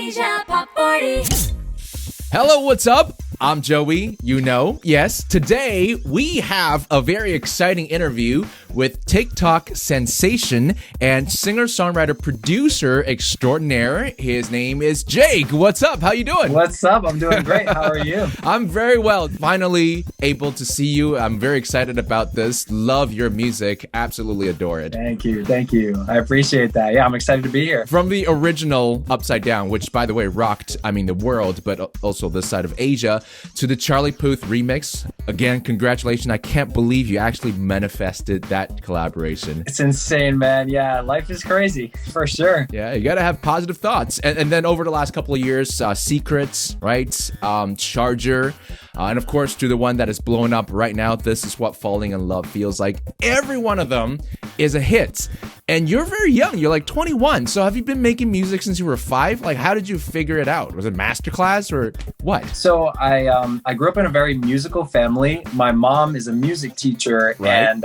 Asia Pop 40. Hello, what's up? I'm Joey, you know. Yes, today we have a very exciting interview with TikTok sensation and singer-songwriter producer extraordinaire. His name is Jake. What's up? How you doing? What's up? I'm doing great. How are you? I'm very well. Finally able to see you. I'm very excited about this. Love your music. Absolutely adore it. Thank you. Thank you. I appreciate that. Yeah, I'm excited to be here. From the original Upside Down, which by the way rocked, the world, but also this side of Asia, to the Charlie Puth remix. Again, congratulations. I can't believe you actually manifested that collaboration. It's insane, man. Yeah, life is crazy, for sure. Yeah, you gotta have positive thoughts. And then over the last couple of years, Secrets, right? Charger, and of course, to the one that is blowing up right now, This Is What Falling in Love Feels Like. Every one of them is a hit. And you're very young. You're like 21. So have you been making music since you were 5? Like, how did you figure it out? Was it masterclass or what? So I grew up in a very musical family. My mom is a music teacher, Right. and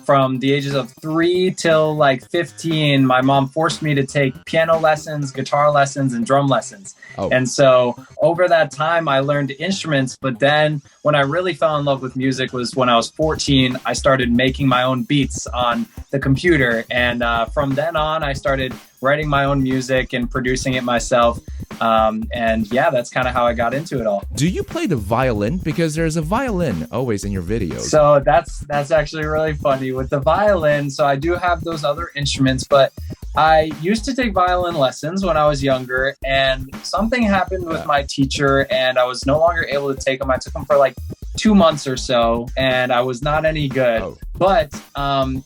from the ages of 3 till like 15, my mom forced me to take piano lessons, guitar lessons, and drum lessons. Oh. And so over that time, I learned instruments. But then when I really fell in love with music was when I was 14. I started making my own beats on the computer. And from then on, I started writing my own music and producing it myself. And yeah, that's kind of how I got into it all. Do you play the violin? Because there's a violin always in your videos. So that's actually really funny with the violin. So I do have those other instruments, but I used to take violin lessons when I was younger, and something happened with my teacher and I was no longer able to take them. I took them for like 2 months or so and I was not any good. Oh. But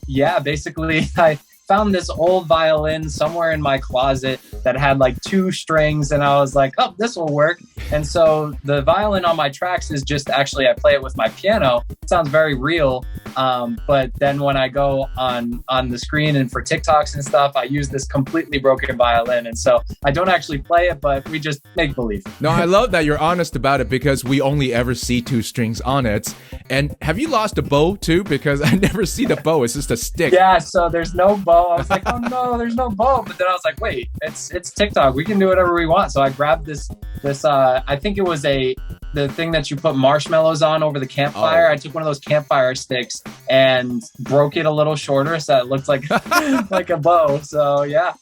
yeah, basically I found this old violin somewhere in my closet that had like 2 strings, and I was like, oh, this will work. And so the violin on my tracks is just actually, I play it with my piano. It sounds very real. But then when I go on the screen and for TikToks and stuff, I use this completely broken violin. And so I don't actually play it, but we just make believe. No, I love that you're honest about it, because we only ever see 2 strings on it. And have you lost a bow too? Because I never see the bow. It's just a stick. Yeah, so there's no bow. I was like, oh no, there's no bow. But then I was like, wait, it's TikTok. We can do whatever we want. So I grabbed this I think it was the thing that you put marshmallows on over the campfire. Oh. I took one of those campfire sticks and broke it a little shorter so it looked like like a bow. So yeah,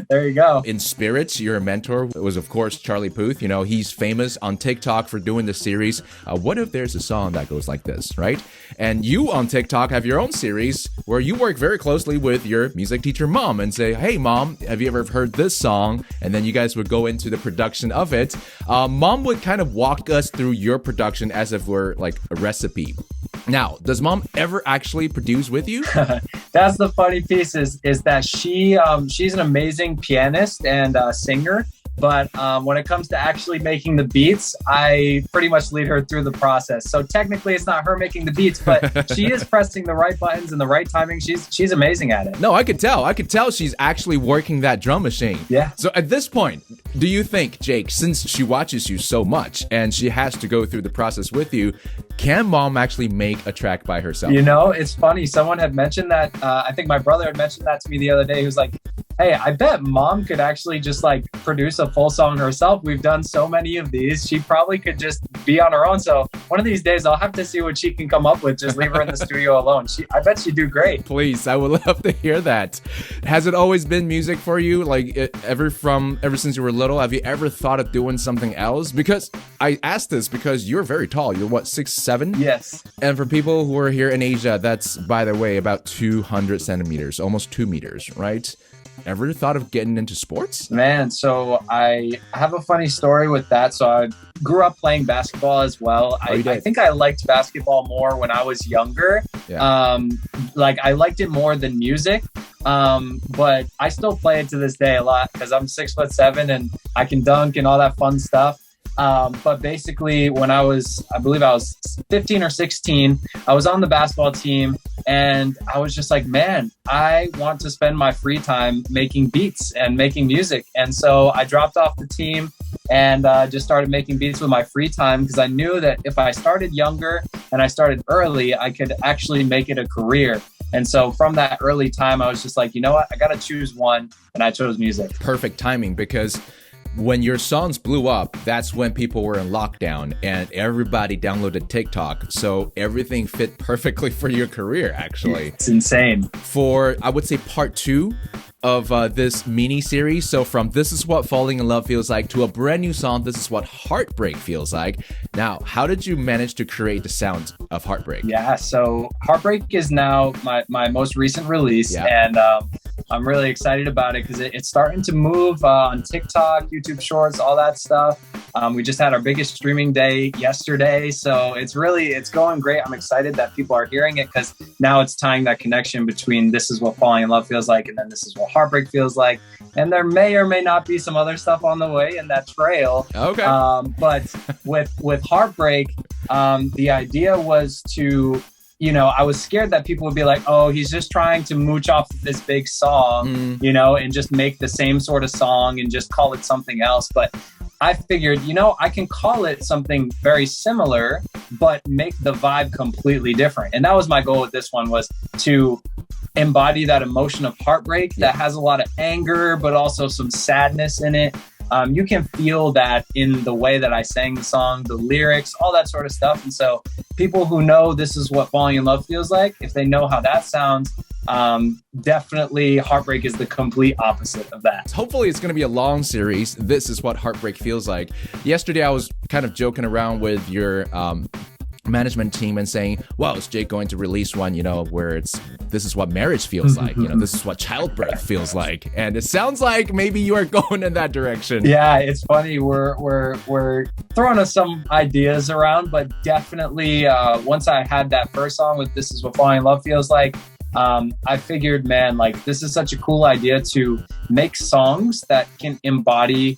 there you go. In spirits, your mentor was, of course, Charlie Puth. You know, he's famous on TikTok for doing the series, What If There's a Song That Goes Like This, right? And you on TikTok have your own series where you work very closely with your music teacher mom and say, hey, mom, have you ever heard this song? And then you guys would go into the production of it. Mom would kind of walk us through your production as if we're like a recipe. Now, does mom ever actually produce with you? That's the funny piece is that she's an amazing pianist and singer. But when it comes to actually making the beats, I pretty much lead her through the process. So technically, it's not her making the beats, but she is pressing the right buttons and the right timing. She's amazing at it. No, I could tell. I could tell she's actually working that drum machine. Yeah. So at this point, do you think, Jake, since she watches you so much and she has to go through the process with you, can mom actually make a track by herself? You know, it's funny. Someone had mentioned that. I think my brother had mentioned that to me the other day. He was like, hey, I bet mom could actually just like produce a full song herself. We've done so many of these. She probably could just be on her own. So one of these days I'll have to see what she can come up with. Just leave her in the studio alone. I bet she'd do great. Please, I would love to hear that. Has it always been music for you? Like ever since you were little, have you ever thought of doing something else? Because I asked this because you're very tall. You're what, 6'7"? Yes. And for people who are here in Asia, that's, by the way, about 200 centimeters, almost 2 meters, right? Ever thought of getting into sports? Man, so I have a funny story with that. So I grew up playing basketball as well. I think I liked basketball more when I was younger. Yeah. Like I liked it more than music. But I still play it to this day a lot because I'm 6'7" and I can dunk and all that fun stuff. But basically when I believe I was 15 or 16, I was on the basketball team and I was just like, man, I want to spend my free time making beats and making music. And so I dropped off the team and just started making beats with my free time because I knew that if I started younger and I started early, I could actually make it a career. And so from that early time, I was just like, you know what, I got to choose one. And I chose music. Perfect timing, because when your songs blew up, that's when people were in lockdown and everybody downloaded TikTok. So everything fit perfectly for your career, actually. It's insane. For, I would say, part 2 of this mini series. So from This Is What Falling in Love Feels Like to a brand new song, This Is What Heartbreak Feels Like. Now, how did you manage to create the sound of Heartbreak? Yeah, so Heartbreak is now my most recent release, and I'm really excited about it because it's starting to move on TikTok, YouTube Shorts, all that stuff. We just had our biggest streaming day yesterday, so it's going great. I'm excited that people are hearing it because now it's tying that connection between This Is What Falling in Love Feels Like and then This Is What Heartbreak Feels Like. And there may or may not be some other stuff on the way in that trail. Okay. But with Heartbreak, the idea was to, I was scared that people would be like, oh, he's just trying to mooch off of this big song, and just make the same sort of song and just call it something else. But I figured, I can call it something very similar, but make the vibe completely different. And that was my goal with this one, was to embody that emotion of heartbreak that has a lot of anger, but also some sadness in it. You can feel that in the way that I sang the song, the lyrics, all that sort of stuff. And so people who know This Is What Falling in Love Feels Like, if they know how that sounds, definitely Heartbreak is the complete opposite of that. Hopefully it's going to be a long series. This Is What Heartbreak Feels Like. Yesterday I was kind of joking around with your management team and saying, well, is Jake going to release one, where this is what marriage feels like, this is what childbirth feels like. And it sounds like maybe you are going in that direction. Yeah, it's funny. We're throwing us some ideas around, but definitely once I had that first song with This Is What Falling in Love Feels Like, I figured, man, like this is such a cool idea to make songs that can embody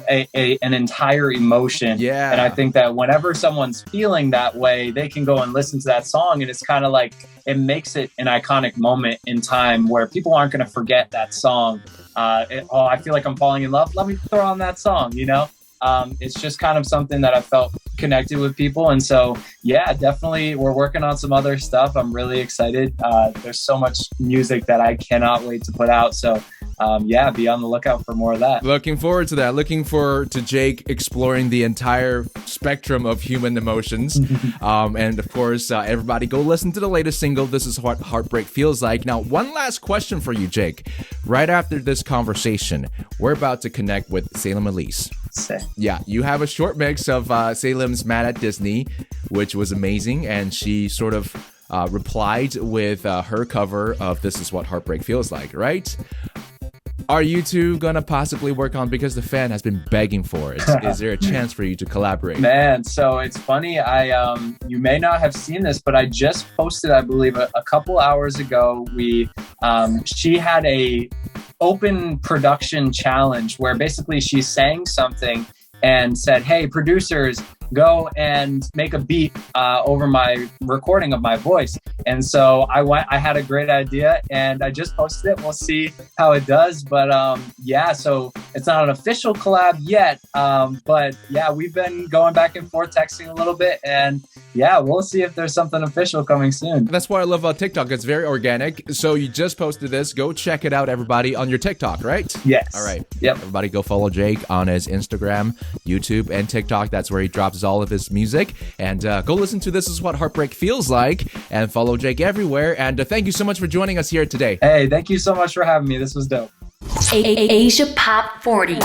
an entire emotion. Yeah. And I think that whenever someone's feeling that way, they can go and listen to that song, and it's kind of like it makes it an iconic moment in time where people aren't going to forget that song. I feel like I'm falling in love. Let me throw on that song, It's just kind of something that I felt connected with people. And so, yeah, definitely we're working on some other stuff. I'm really excited. There's so much music that I cannot wait to put out. So be on the lookout for more of that. Looking forward to that. Looking forward to Jake exploring the entire spectrum of human emotions. And of course, everybody go listen to the latest single, This Is What Heartbreak Feels Like. Now, one last question for you, Jake. Right after this conversation, we're about to connect with Salem Elise. Yeah, you have a short mix of Salem's Mad at Disney, which was amazing. And she sort of replied with her cover of This Is What Heartbreak Feels Like, right? Are you two gonna possibly work on, because the fan has been begging for it? Is there a chance for you to collaborate? Man, so it's funny. You may not have seen this, but I just posted, I believe, a couple hours ago. She had a open production challenge where basically she sang something and said, hey, producers, go and make a beat over my recording of my voice. And so I had a great idea and I just posted it. We'll see how it does. But so it's not an official collab yet. But yeah, we've been going back and forth texting a little bit, and yeah, we'll see if there's something official coming soon. That's what I love about TikTok. It's very organic. So you just posted this. Go check it out, everybody, on your TikTok, right? Yes. All right. Yep. Everybody go follow Jake on his Instagram, YouTube, and TikTok. That's where he drops all of his music. And go listen to This Is What Heartbreak Feels Like, and follow Jake everywhere. And thank you so much for joining us here today. Hey, thank you so much for having me. This was dope. Asia Pop 40.